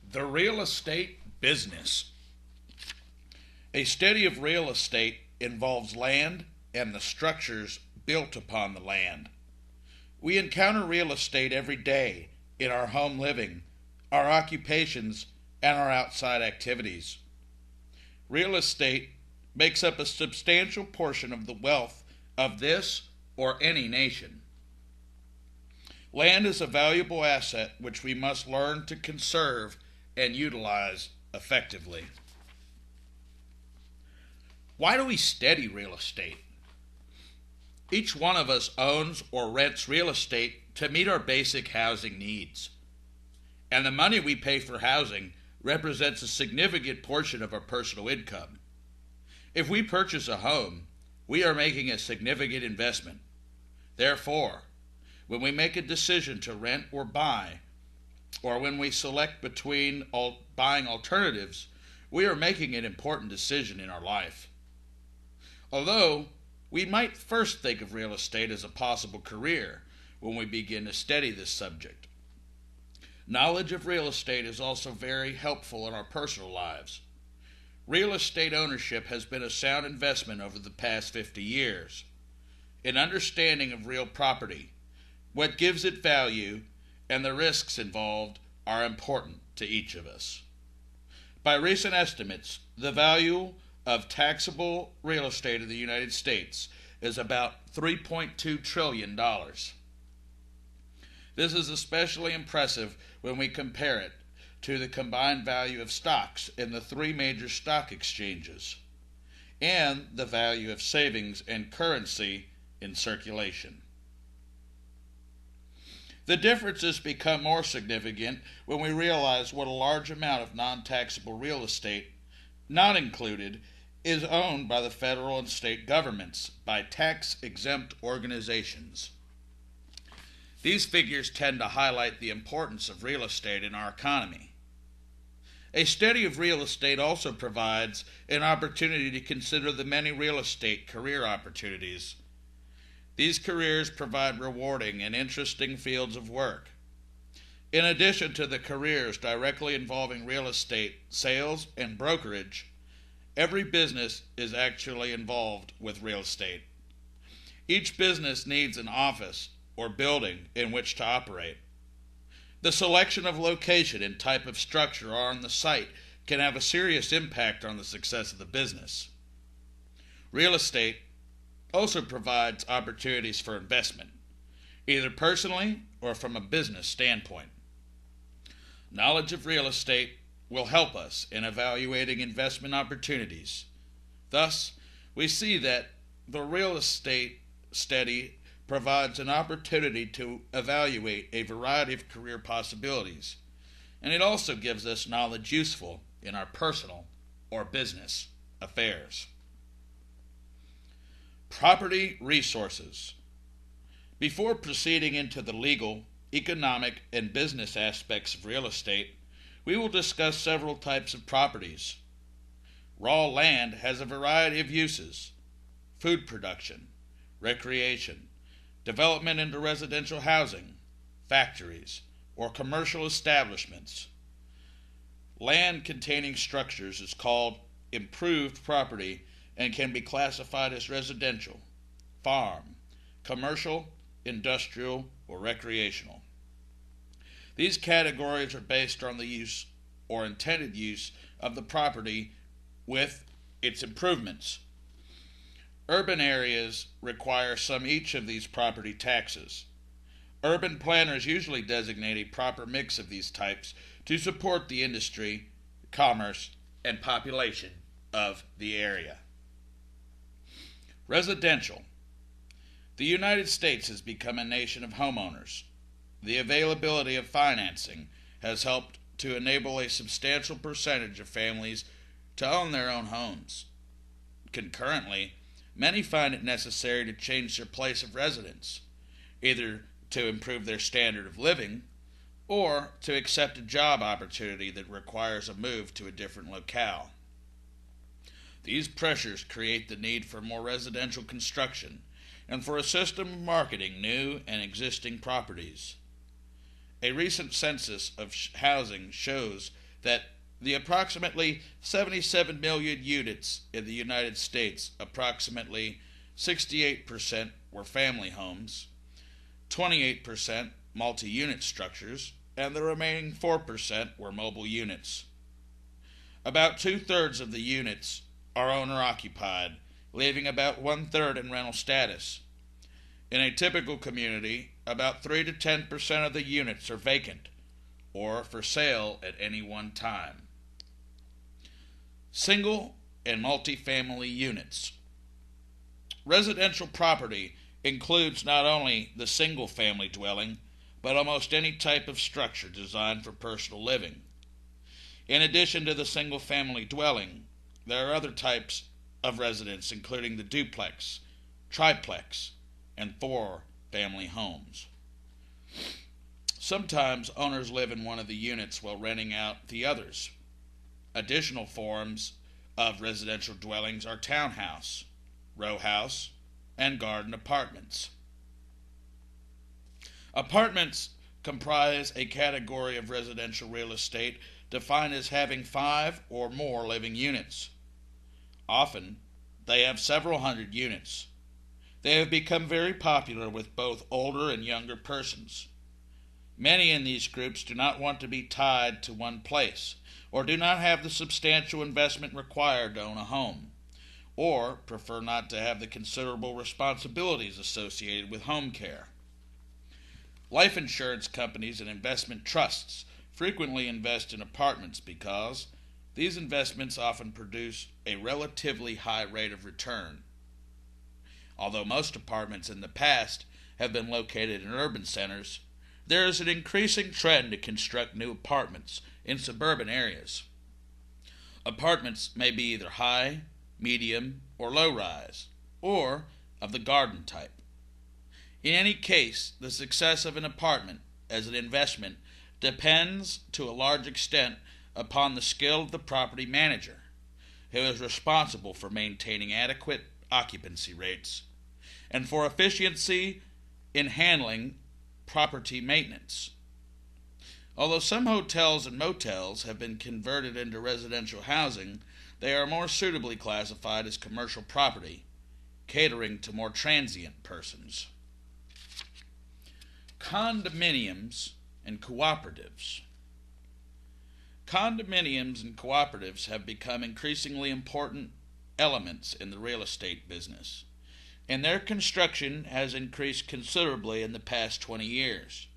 The real estate business. A study of real estate involves land and the structures built upon the land. We encounter real estate every day in our home living, our occupations, and our outside activities. Real estate makes up a substantial portion of the wealth of this or any nation. Land is a valuable asset which we must learn to conserve and utilize effectively. Why do we study real estate? Each one of us owns or rents real estate to meet our basic housing needs. And the money we pay for housing represents a significant portion of our personal income. If we purchase a home, we are making a significant investment. Therefore, when we make a decision to rent or buy, or when we select between buying alternatives, we are making an important decision in our life. Although we might first think of real estate as a possible career when we begin to study this subject. Knowledge of real estate is also very helpful in our personal lives. Real estate ownership has been a sound investment over the past 50 years. An understanding of real property, what gives it value, and the risks involved are important to each of us. By recent estimates, the value of taxable real estate in the United States is about $3.2 trillion. This is especially impressive when we compare it to the combined value of stocks in the three major stock exchanges and the value of savings and currency in circulation. The differences become more significant when we realize what a large amount of non-taxable real estate, not included, is owned by the federal and state governments by tax-exempt organizations. These figures tend to highlight the importance of real estate in our economy. A study of real estate also provides an opportunity to consider the many real estate career opportunities. These careers provide rewarding and interesting fields of work. In addition to the careers directly involving real estate, sales, and brokerage, every business is actually involved with real estate. Each business needs an office or building in which to operate. The selection of location and type of structure on the site can have a serious impact on the success of the business. Real estate also provides opportunities for investment, either personally or from a business standpoint. Knowledge of real estate will help us in evaluating investment opportunities. Thus, we see that the real estate study provides an opportunity to evaluate a variety of career possibilities, and it also gives us knowledge useful in our personal or business affairs. Property resources. Before proceeding into the legal, economic, and business aspects of real estate, we will discuss several types of properties. Raw land has a variety of uses: food production, recreation, development into residential housing, factories, or commercial establishments. Land containing structures is called improved property and can be classified as residential, farm, commercial, industrial, or recreational. These categories are based on the use or intended use of the property with its improvements. Urban areas require some each of these property taxes. Urban planners usually designate a proper mix of these types to support the industry, commerce, and population of the area. Residential. The United States has become a nation of homeowners. The availability of financing has helped to enable a substantial percentage of families to own their own homes. Concurrently, many find it necessary to change their place of residence, either to improve their standard of living or to accept a job opportunity that requires a move to a different locale. These pressures create the need for more residential construction and for a system of marketing new and existing properties. A recent census of housing shows that the approximately 77 million units in the United States, approximately 68% were family homes, 28% multi-unit structures, and the remaining 4% were mobile units. About two-thirds of the units are owner-occupied, leaving about one-third in rental status. In a typical community, about 3 to 10% of the units are vacant or for sale at any one time. Single and multifamily units. Residential property includes not only the single-family dwelling, but almost any type of structure designed for personal living. In addition to the single-family dwelling, there are other types of residence, including the duplex, triplex, and four-family homes. Sometimes owners live in one of the units while renting out the others. Additional forms of residential dwellings are townhouse, row house, and garden apartments. Apartments comprise a category of residential real estate defined as having 5 or more living units. Often, they have several hundred units. They have become very popular with both older and younger persons. Many in these groups do not want to be tied to one place, or do not have the substantial investment required to own a home, or prefer not to have the considerable responsibilities associated with home care. Life insurance companies and investment trusts frequently invest in apartments because these investments often produce a relatively high rate of return. Although most apartments in the past have been located in urban centers, there is an increasing trend to construct new apartments in suburban areas. Apartments may be either high, medium, or low-rise, or of the garden type. In any case, the success of an apartment as an investment depends to a large extent upon the skill of the property manager, who is responsible for maintaining adequate occupancy rates, and for efficiency in handling property maintenance. Although some hotels and motels have been converted into residential housing, they are more suitably classified as commercial property, catering to more transient persons. Condominiums and cooperatives. Condominiums and cooperatives have become increasingly important elements in the real estate business, and their construction has increased considerably in the past 20 years.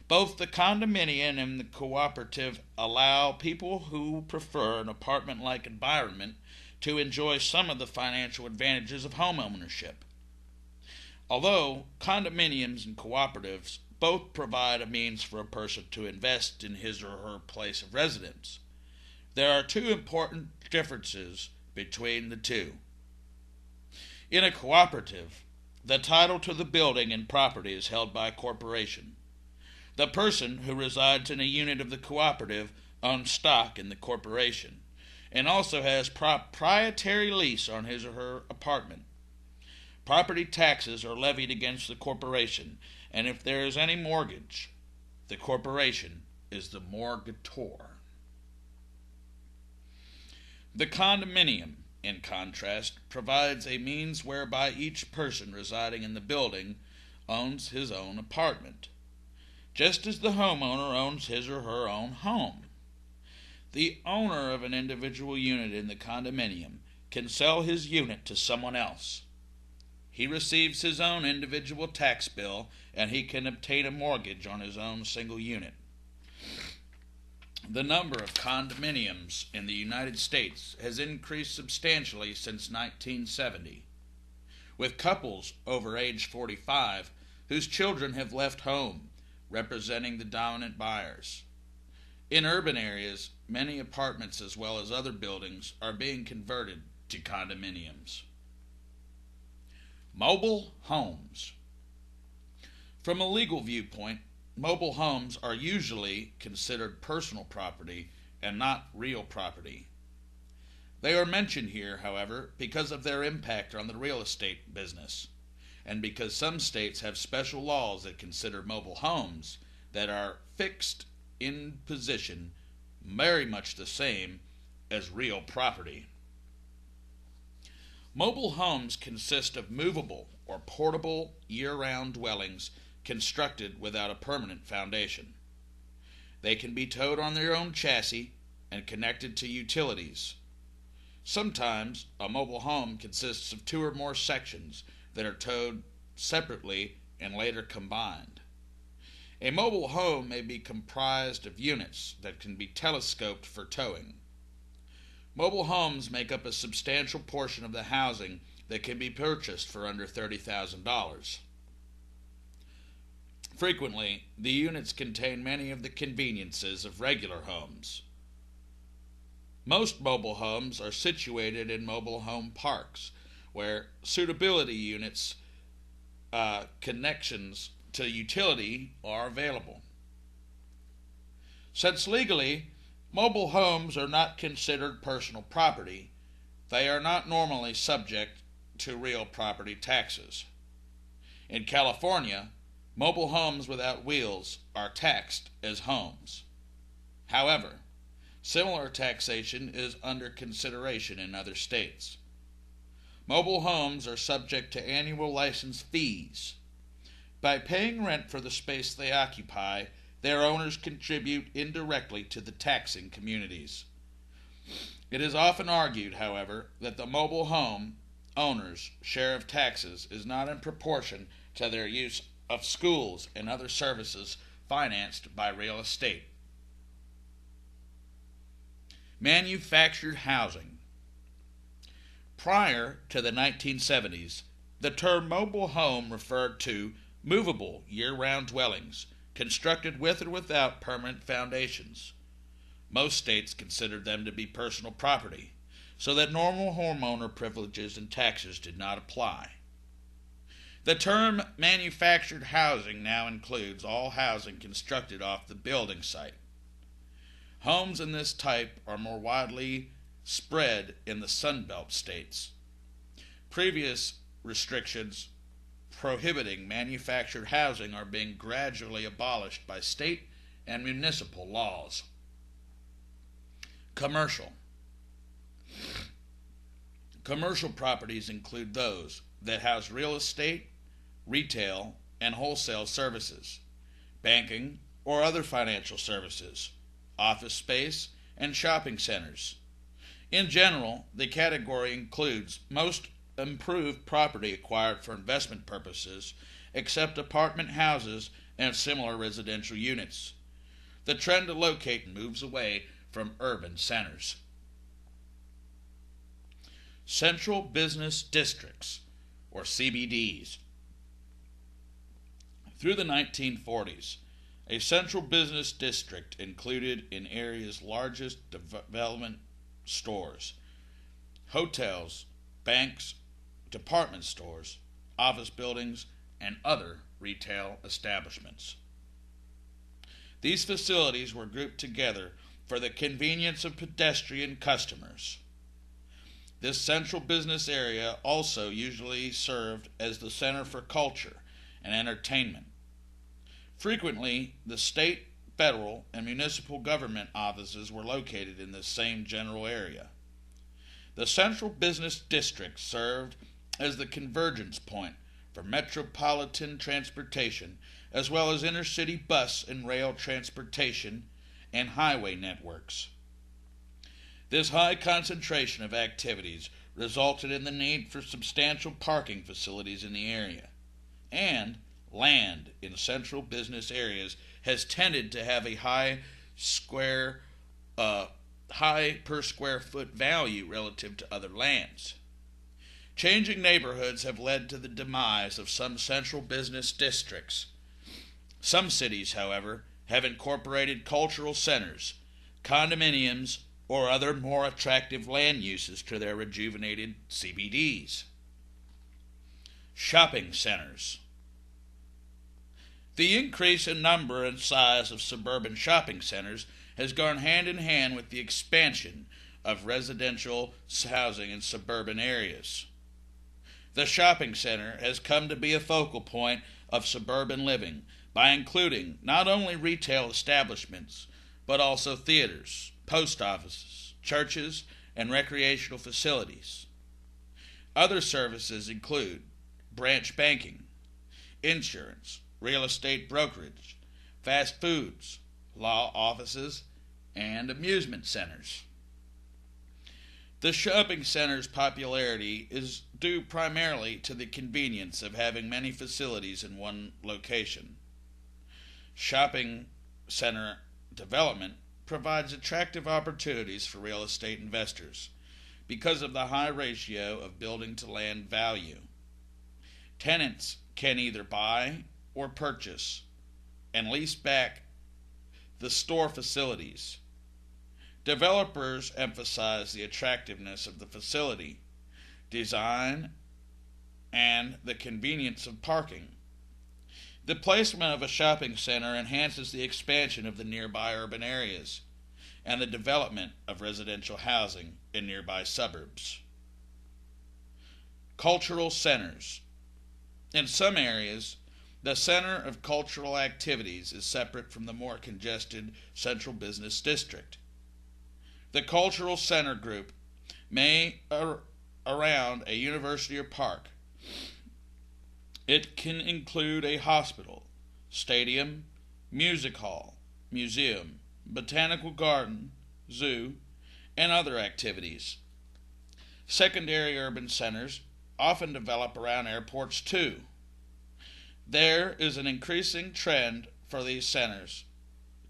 Both the condominium and the cooperative allow people who prefer an apartment-like environment to enjoy some of the financial advantages of home ownership. Although condominiums and cooperatives both provide a means for a person to invest in his or her place of residence, there are two important differences between the two. In a cooperative, the title to the building and property is held by a corporation. The person who resides in a unit of the cooperative owns stock in the corporation and also has proprietary lease on his or her apartment. Property taxes are levied against the corporation, and if there is any mortgage, the corporation is the mortgagor. The condominium, in contrast, provides a means whereby each person residing in the building owns his own apartment, just as the homeowner owns his or her own home. The owner of an individual unit in the condominium can sell his unit to someone else. He receives his own individual tax bill, and he can obtain a mortgage on his own single unit. The number of condominiums in the United States has increased substantially since 1970, with couples over age 45 whose children have left home, representing the dominant buyers. In urban areas, many apartments as well as other buildings are being converted to condominiums. Mobile homes. From a legal viewpoint, mobile homes are usually considered personal property and not real property. They are mentioned here, however, because of their impact on the real estate business, and because some states have special laws that consider mobile homes that are fixed in position very much the same as real property. Mobile homes consist of movable or portable year-round dwellings constructed without a permanent foundation. They can be towed on their own chassis and connected to utilities. Sometimes a mobile home consists of two or more sections that are towed separately and later combined. A mobile home may be comprised of units that can be telescoped for towing. Mobile homes make up a substantial portion of the housing that can be purchased for under $30,000. Frequently, the units contain many of the conveniences of regular homes. Most mobile homes are situated in mobile home parks, where suitability units connections to utility are available. Since legally, mobile homes are not considered personal property, they are not normally subject to real property taxes. In California, mobile homes without wheels are taxed as homes. However, similar taxation is under consideration in other states. Mobile homes are subject to annual license fees. By paying rent for the space they occupy, their owners contribute indirectly to the taxing communities. It is often argued, however, that the mobile home owners' share of taxes is not in proportion to their use of schools and other services financed by real estate. Manufactured housing. Prior to the 1970s, the term mobile home referred to movable year-round dwellings constructed with or without permanent foundations. Most states considered them to be personal property, so that normal homeowner privileges and taxes did not apply. The term manufactured housing now includes all housing constructed off the building site. Homes in this type are more widely spread in the Sun Belt states. Previous restrictions prohibiting manufactured housing are being gradually abolished by state and municipal laws. Commercial. Commercial properties include those that house real estate, retail, and wholesale services, banking or other financial services, office space, and shopping centers. In general, the category includes most improved property acquired for investment purposes, except apartment houses and similar residential units. The trend to locate moves away from urban centers. Central Business Districts, or CBDs. Through the 1940s, a central business district included in areas largest development stores, hotels, banks, department stores, office buildings, and other retail establishments. These facilities were grouped together for the convenience of pedestrian customers. This central business area also usually served as the center for culture and entertainment. Frequently, the state, federal, and municipal government offices were located in this same general area. The central business district served as the convergence point for metropolitan transportation, as well as intercity bus and rail transportation and highway networks. This high concentration of activities resulted in the need for substantial parking facilities in the area, and land in central business areas has tended to have a high per square foot value relative to other lands. Changing neighborhoods have led to the demise of some central business districts. Some cities, however, have incorporated cultural centers, condominiums, or other more attractive land uses to their rejuvenated CBDs. Shopping centers. The increase in number and size of suburban shopping centers has gone hand in hand with the expansion of residential housing in suburban areas. The shopping center has come to be a focal point of suburban living by including not only retail establishments, but also theaters, post offices, churches, and recreational facilities. Other services include branch banking, insurance, real estate brokerage, fast foods, law offices, and amusement centers. The shopping center's popularity is due primarily to the convenience of having many facilities in one location. Shopping center development provides attractive opportunities for real estate investors because of the high ratio of building to land value. Tenants can either buy or purchase and lease back the store facilities. Developers emphasize the attractiveness of the facility, design, and the convenience of parking. The placement of a shopping center enhances the expansion of the nearby urban areas and the development of residential housing in nearby suburbs. Cultural centers. In some areas, the center of cultural activities is separate from the more congested central business district. The cultural center group may around a university or park. It can include a hospital, stadium, music hall, museum, botanical garden, zoo, and other activities. Secondary urban centers often develop around airports too. There is an increasing trend for these centers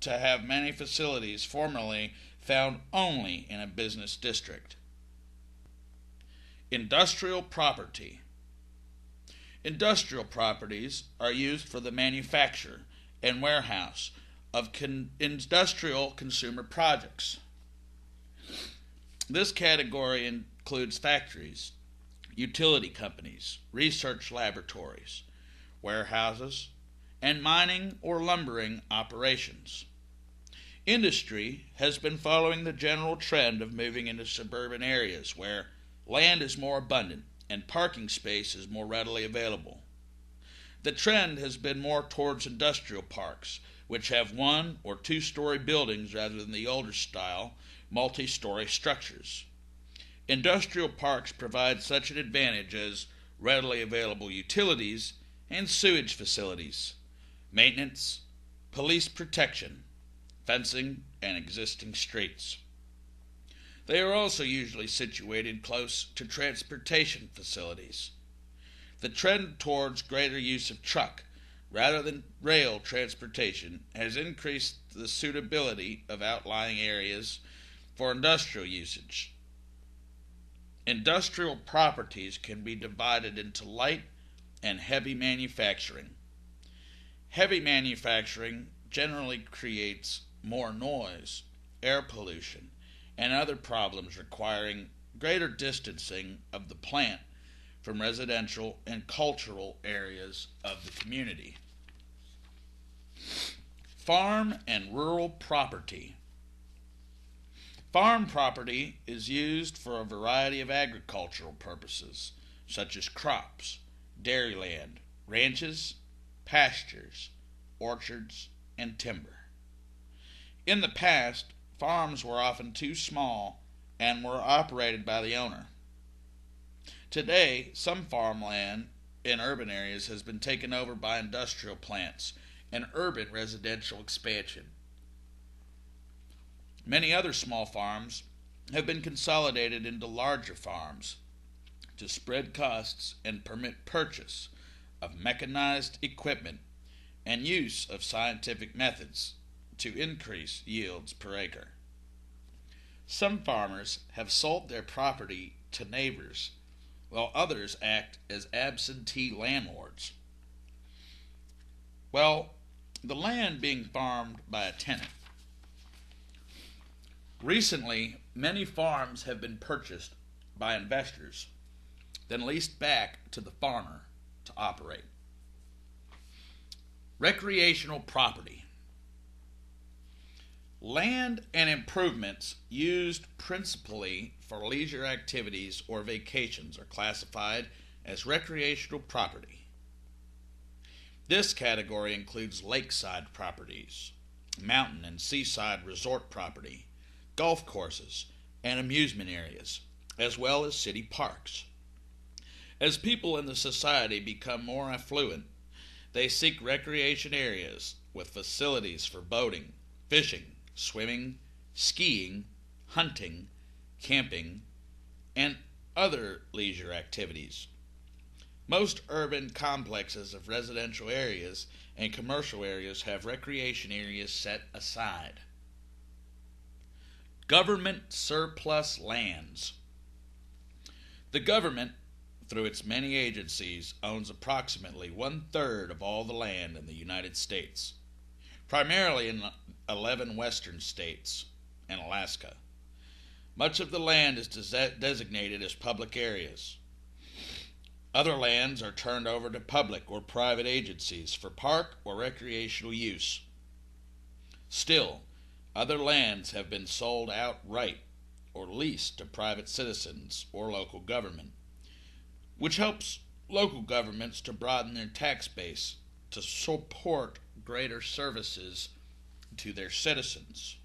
to have many facilities formerly found only in a business district. Industrial property. Industrial properties are used for the manufacture and warehouse of industrial consumer projects. This category includes factories, utility companies, research laboratories, warehouses, and mining or lumbering operations. Industry has been following the general trend of moving into suburban areas where land is more abundant and parking space is more readily available. The trend has been more towards industrial parks, which have one or two-story buildings rather than the older style multi-story structures. Industrial parks provide such an advantage as readily available utilities and sewage facilities, maintenance, police protection, fencing, and existing streets. They are also usually situated close to transportation facilities. The trend towards greater use of truck rather than rail transportation has increased the suitability of outlying areas for industrial usage. Industrial properties can be divided into light and heavy manufacturing. Heavy manufacturing generally creates more noise, air pollution, and other problems requiring greater distancing of the plant from residential and cultural areas of the community. Farm and rural property. Farm property is used for a variety of agricultural purposes, such as crops, dairyland, ranches, pastures, orchards, and timber. In the past, farms were often too small and were operated by the owner. Today, some farmland in urban areas has been taken over by industrial plants and urban residential expansion. Many other small farms have been consolidated into larger farms to spread costs and permit purchase of mechanized equipment and use of scientific methods to increase yields per acre. Some farmers have sold their property to neighbors, while others act as absentee landlords. Well, the land being farmed by a tenant. Recently, many farms have been purchased by investors, then leased back to the farmer to operate. Recreational property. Land and improvements used principally for leisure activities or vacations are classified as recreational property. This category includes lakeside properties, mountain and seaside resort property, golf courses, and amusement areas, as well as city parks. As people in the society become more affluent, they seek recreation areas with facilities for boating, fishing, swimming, skiing, hunting, camping, and other leisure activities. Most urban complexes of residential areas and commercial areas have recreation areas set aside. Government surplus lands. The government, through its many agencies, owns approximately 1/3 of all the land in the United States, primarily in 11 western states and Alaska. Much of the land is designated as public areas. Other lands are turned over to public or private agencies for park or recreational use. Still, other lands have been sold outright or leased to private citizens or local government, which helps local governments to broaden their tax base to support greater services to their citizens.